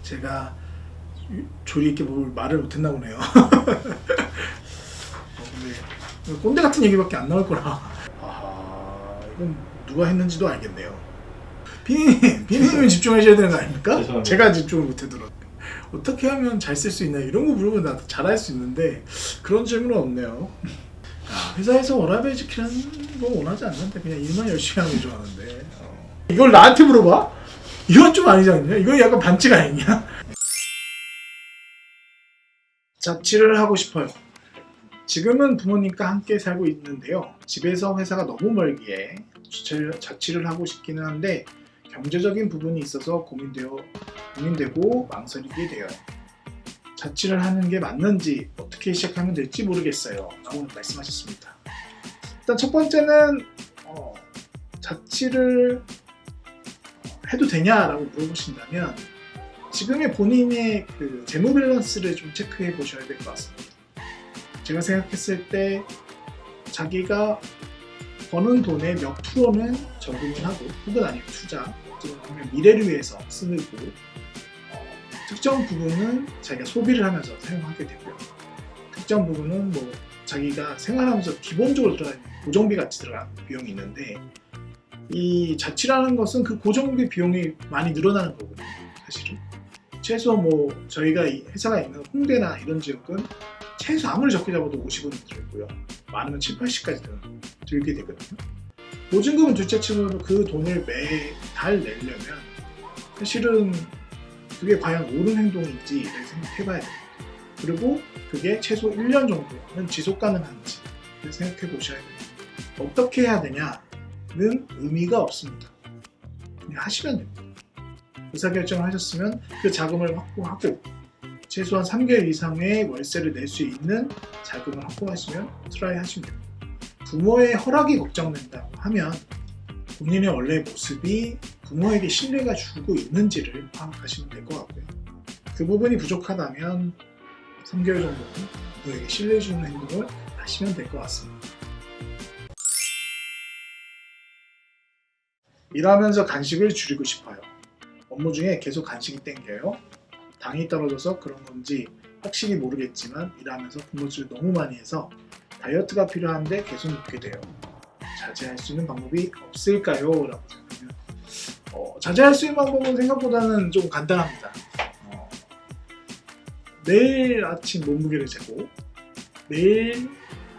제가 조리 있게 뭘 말을 못했나 보네요. 근데 꼰대 같은 얘기밖에 안 나올 거라. 이건 누가 했는지도 알겠네요. 비님이 집중하셔야 되는 거 아닙니까? 죄송합니다. 제가 집중을 못해도 어떻게 하면 잘 쓸 수 있나 이런 거 물으면 나도 잘할 수 있는데 그런 질문은 없네요. 회사에서 워라밸 지키는 거 원하지 않는데 그냥 일만 열심히 하는 게 좋아하는데 이걸 나한테 물어봐? 이건 좀 아니지 않냐? 이건 약간 반칙 아니냐? 자취를 하고 싶어요. 지금은 부모님과 함께 살고 있는데요. 집에서 회사가 너무 멀기에 자취를 하고 싶기는 한데 경제적인 부분이 있어서 고민되고 망설이게 돼요. 자취를 하는 게 맞는지 어떻게 시작하면 될지 모르겠어요 라고 말씀하셨습니다. 일단 첫 번째는 자취를 해도 되냐라고 물어보신다면 지금의 본인의 그 재무 밸런스를 좀 체크해 보셔야 될 것 같습니다. 제가 생각했을 때 자기가 버는 돈의 몇 프로는 저금을 하고 혹은 아니면 투자 또는 미래를 위해서 쓰고 특정 부분은 자기가 소비를 하면서 사용하게 되고요. 특정 부분은 뭐 자기가 생활하면서 기본적으로 들어가는 고정비 같이 들어가는 비용이 있는데 이 자취라는 것은 그 고정비 비용이 많이 늘어나는 거거든요. 사실은 최소 뭐 저희가 이 회사가 있는 홍대나 이런 지역은 최소 아무리 적게 잡아도 50은 들고요. 많으면 7, 80까지 들게 되거든요. 보증금은 둘째치고도 그 돈을 매달 내려면 사실은 그게 과연 옳은 행동인지를 생각해봐야 됩니다. 그리고 그게 최소 1년 정도는 지속 가능한지를 생각해 보셔야 됩니다. 어떻게 해야 되냐는 의미가 없습니다. 그냥 하시면 됩니다. 의사결정을 하셨으면 그 자금을 확보하고 최소한 3개월 이상의 월세를 낼 수 있는 자금을 확보하시면 트라이 하시면 됩니다. 부모의 허락이 걱정된다고 하면 본인의 원래 모습이 부모에게 신뢰가 주고 있는지를 파악하시면 될 것 같고요. 그 부분이 부족하다면 3개월 정도는 부모에게 신뢰 주는 행동을 하시면 될 것 같습니다. 일하면서 간식을 줄이고 싶어요. 업무 중에 계속 간식이 땡겨요. 당이 떨어져서 그런 건지 확실히 모르겠지만 일하면서 군것질을 너무 많이 해서 다이어트가 필요한데 계속 먹게 돼요. 자제할 수 있는 방법이 없을까요? 라고 생각하면 자제할 수 있는 방법은 생각보다는 좀 간단합니다. 내일 아침 몸무게를 재고 내일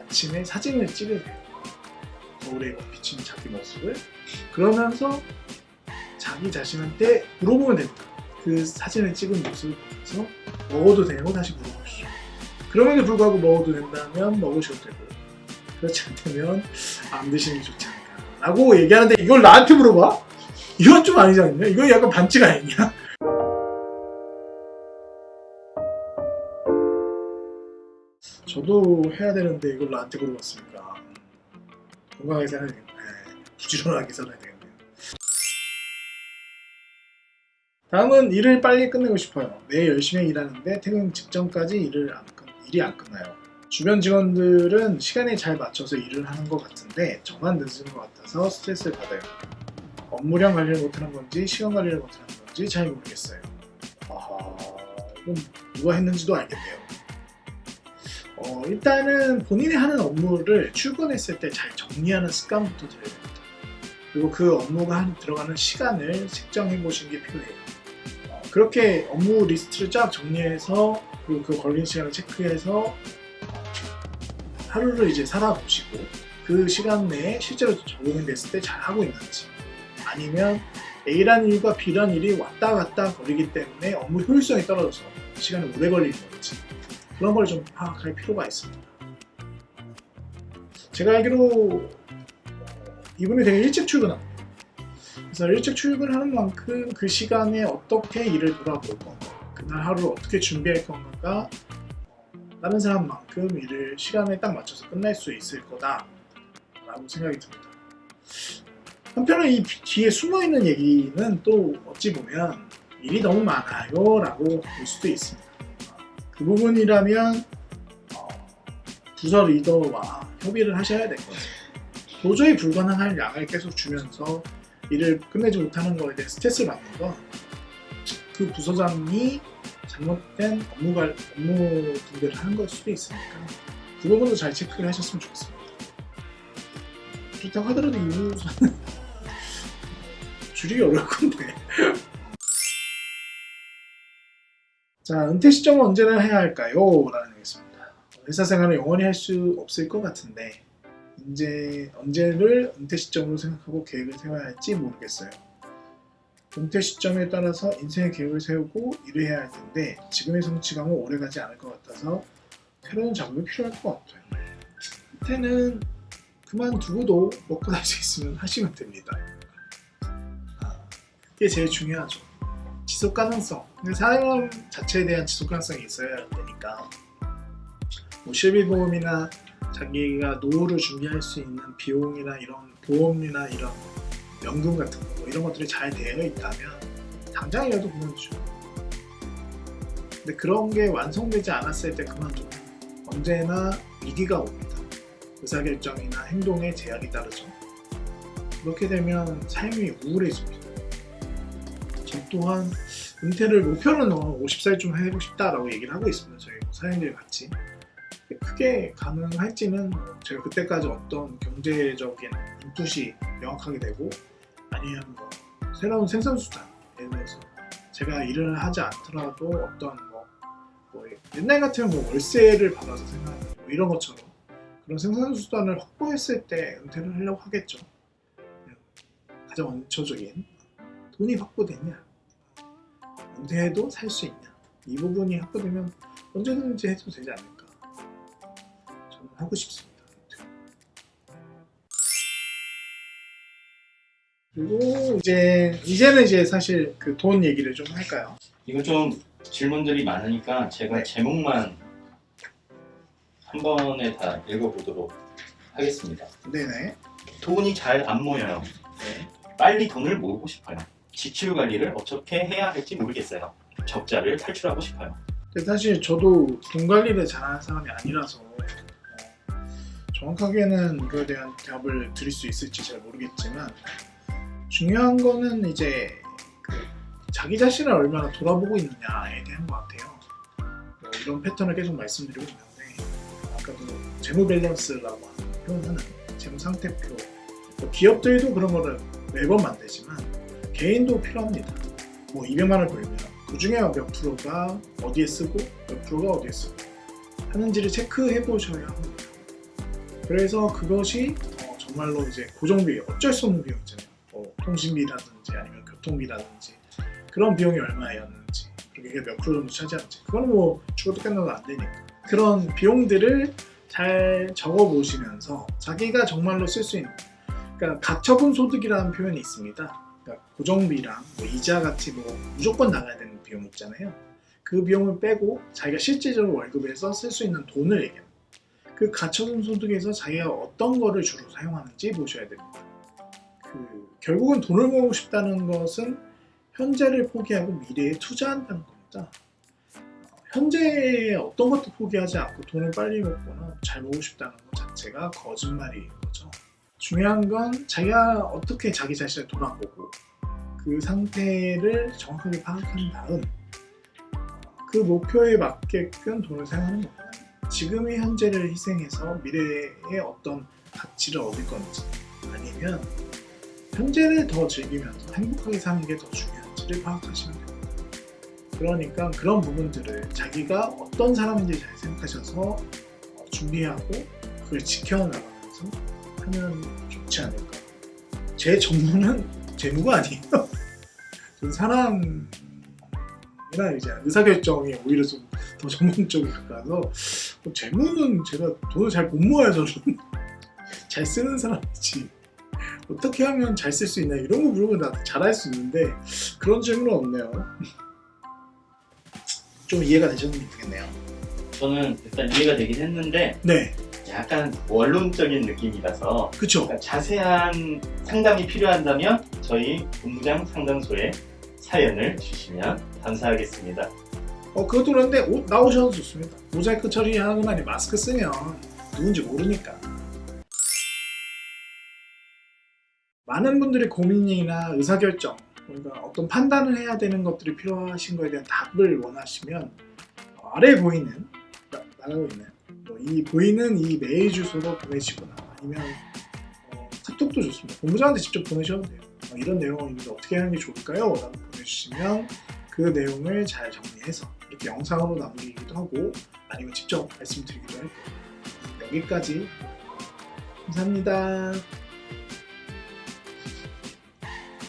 아침에 사진을 찍으세요. 거울에 비치는 자기 모습을 그러면서 자기 자신한테 물어보면 됩니다. 그 사진을 찍은 모습을 보면서 먹어도 되고 다시 물어보시죠. 그럼에도 불구하고 먹어도 된다면 먹으셔도 되고 그렇지 않다면 안 드시는 게 좋지 않을까 라고 얘기하는데 이걸 나한테 물어봐? 이건 좀 아니지 않냐? 이건 약간 반칙 아니냐? 저도 해야 되는데 이걸 나한테 물어봤으니까 건강하게 살아야 되겠네. 부지런하게 살아야 되겠네요. 다음은 일을 빨리 끝내고 싶어요. 매일 열심히 일하는데 퇴근 직전까지 일이 안 끝나요. 주변 직원들은 시간에 잘 맞춰서 일을 하는 것 같은데 저만 늦은 것 같아서 스트레스를 받아요. 업무량 관리를 못하는 건지 시간 관리를 못하는 건지 잘 모르겠어요. 이건 누가 했는지도 알겠네요. 일단은 본인이 하는 업무를 출근했을 때 잘 정리하는 습관부터 들여야 됩니다. 그리고 그 업무가 들어가는 시간을 책정해 보시는 게 필요해요. 그렇게 업무 리스트를 쫙 정리해서 그리고 그 걸린 시간을 체크해서 하루를 이제 살아보시고 그 시간 내에 실제로 적용이 됐을 때 잘하고 있는지 아니면 A라는 일과 B라는 일이 왔다 갔다 거리기 때문에 업무 효율성이 떨어져서 시간이 오래 걸리는 건지 그런 걸 좀 파악할 필요가 있습니다. 제가 알기로 이분이 되게 일찍 출근합니다. 그래서 일찍 출근하는 만큼 그 시간에 어떻게 일을 돌아볼 건가 그날 하루를 어떻게 준비할 건가가 다른 사람만큼 일을 시간에 딱 맞춰서 끝낼 수 있을 거다 라고 생각이 듭니다. 한편으로 이 뒤에 숨어있는 얘기는 또 어찌 보면 일이 너무 많아요 라고 볼 수도 있습니다. 그 부분이라면 부서 리더와 협의를 하셔야 될 것 같습니다. 도저히 불가능한 양을 계속 주면서 일을 끝내지 못하는 거에 대해 스트레스를 받는 건 그 부서장이 잘못된 업무 분배를 하는 걸 수도 있으니까 그 부분도 잘 체크를 하셨으면 좋겠습니다. 그렇다고 하더라도 이 부분은 줄이기 어려울 건데. 자, 은퇴 시점은 언제나 해야 할까요? 라는 얘기입니다. 회사 생활을 영원히 할 수 없을 것 같은데 이제 언제를 은퇴 시점으로 생각하고 계획을 세워야 할지 모르겠어요. 은퇴 시점에 따라서 인생의 계획을 세우고 일을 해야 할 텐데 지금의 성취감은 오래가지 않을 것 같아서 새로운 작업이 필요할 것 같아요. 은퇴는 그만두고도 먹고 살 수 있으면 하시면 됩니다. 그게 제일 중요하죠. 지속 가능성. 사람 자체에 대한 지속 가능성이 있어야 되니까 뭐 실비보험이나 자기가 노후를 준비할 수 있는 비용이나 이런 보험이나 이런 연금 같은 거 이런 것들이 잘 되어 있다면 당장이라도 그만두죠. 근데 그런 게 완성되지 않았을 때 그만두면 언제나 위기가 옵니다. 의사결정이나 행동에 제약이 따르죠. 그렇게 되면 삶이 우울해집니다. 저 또한 은퇴를 목표는 50살쯤 해보고 싶다라고 얘기를 하고 있습니다. 저희 사장님들 같이. 크게 가능할지는 제가 그때까지 어떤 경제적인 인풋이 명확하게 되고 아니면 뭐 새로운 생산수단, 예를 들어서 제가 일을 하지 않더라도 어떤 뭐 옛날 같으면 뭐 월세를 받아서 생각하는 뭐 이런 것처럼 그런 생산수단을 확보했을 때 은퇴를 하려고 하겠죠. 가장 원초적인 돈이 확보됐냐, 은퇴해도 살 수 있냐, 이 부분이 확보되면 언제든지 해도 되지 않을까 저는 하고 싶습니다. 그리고 이제는 사실 그 돈 얘기를 좀 할까요? 이거 좀 질문들이 많으니까 제가 네. 제목만 한 번에 다 읽어보도록 하겠습니다. 네네. 돈이 잘 안 모여요. 네. 빨리 돈을 모으고 싶어요. 지출 관리를 어떻게 해야 할지 모르겠어요. 적자를 탈출하고 싶어요. 근데 사실 저도 돈 관리를 잘하는 사람이 아니라서 정확하게는 이거에 대한 답을 드릴 수 있을지 잘 모르겠지만 중요한 거는 이제 자기 자신을 얼마나 돌아보고 있느냐에 대한 것 같아요. 뭐 이런 패턴을 계속 말씀드리고 있는데 아까도 재무 밸런스라고 표현하는 재무 상태표, 뭐 기업들도 그런 거를 매번 만들지만 개인도 필요합니다. 뭐 200만 원 벌면 그 중에 몇 프로가 어디에 쓰고 몇 프로가 어디에 쓰고 하는지를 체크해 보셔야 합니다. 그래서 그것이 정말로 이제 고정비, 어쩔 수 없는 비용 있잖아요. 뭐 통신비라든지 아니면 교통비라든지 그런 비용이 얼마였는지 그리고 이게 몇 프로 정도 차지하는지 그거는 뭐 죽어도 끝나도 안 되니까 그런 비용들을 잘 적어보시면서 자기가 정말로 쓸 수 있는, 그러니까 가처분 소득이라는 표현이 있습니다. 그러니까 고정비랑 뭐 이자 같이 뭐 무조건 나가야 되는 비용 있잖아요. 그 비용을 빼고 자기가 실질적으로 월급에서 쓸 수 있는 돈을 얘기합니다. 그 가처분 소득에서 자기가 어떤 거를 주로 사용하는지 보셔야 됩니다. 결국은 돈을 모으고 싶다는 것은 현재를 포기하고 미래에 투자한다는 겁니다. 현재에 어떤 것도 포기하지 않고 돈을 빨리 먹거나 잘 모으고 싶다는 것 자체가 거짓말인 거죠. 중요한 건 자기가 어떻게 자기 자신을 돌아보고 그 상태를 정확하게 파악한 다음 그 목표에 맞게끔 돈을 사용하는 겁니다. 지금의 현재를 희생해서 미래에 어떤 가치를 얻을 건지 아니면 현재를 더 즐기면서 행복하게 사는 게 더 중요한지를 파악하시면 됩니다. 그러니까 그런 부분들을 자기가 어떤 사람인지 잘 생각하셔서 준비하고 그걸 지켜나가면서 하면 좋지 않을까. 제 전문은 재무가 아니에요. 전 사람이나 이제 의사결정이 오히려 좀 더 전문적이 가까워서 재무는 제가 돈을 잘 못 모아요. 저는 잘 쓰는 사람이지 어떻게 하면 잘 쓸 수 있나 이런 거 물어보면 나 잘할 수 있는데 그런 질문은 없네요. 좀 이해가 되셨으면 좋겠네요. 저는 일단 이해가 되긴 했는데 네, 약간 원론적인 느낌이라서 그쵸. 그러니까 자세한 상담이 필요한다면 저희 본부장 상담소에 사연을 주시면 감사하겠습니다. 그것도 그런데 옷 나오셔도 좋습니다. 모자이크 처리하거나 마스크 쓰면 누군지 모르니까. 많은 분들이 고민이나 의사결정 뭔가 어떤 판단을 해야 되는 것들이 필요하신 거에 대한 답을 원하시면 아래에 보이는 나가고 있는 이 보이는 이 메일 주소로 보내시거나 아니면 카톡도 좋습니다. 본부장한테 직접 보내셔도 돼요. 이런 내용입니다. 어떻게 하는 게 좋을까요? 라고 보내주시면 그 내용을 잘 정리해서 이렇게 영상으로 남기기도 하고 아니면 직접 말씀드리기도 할 거예요. 여기까지 감사합니다.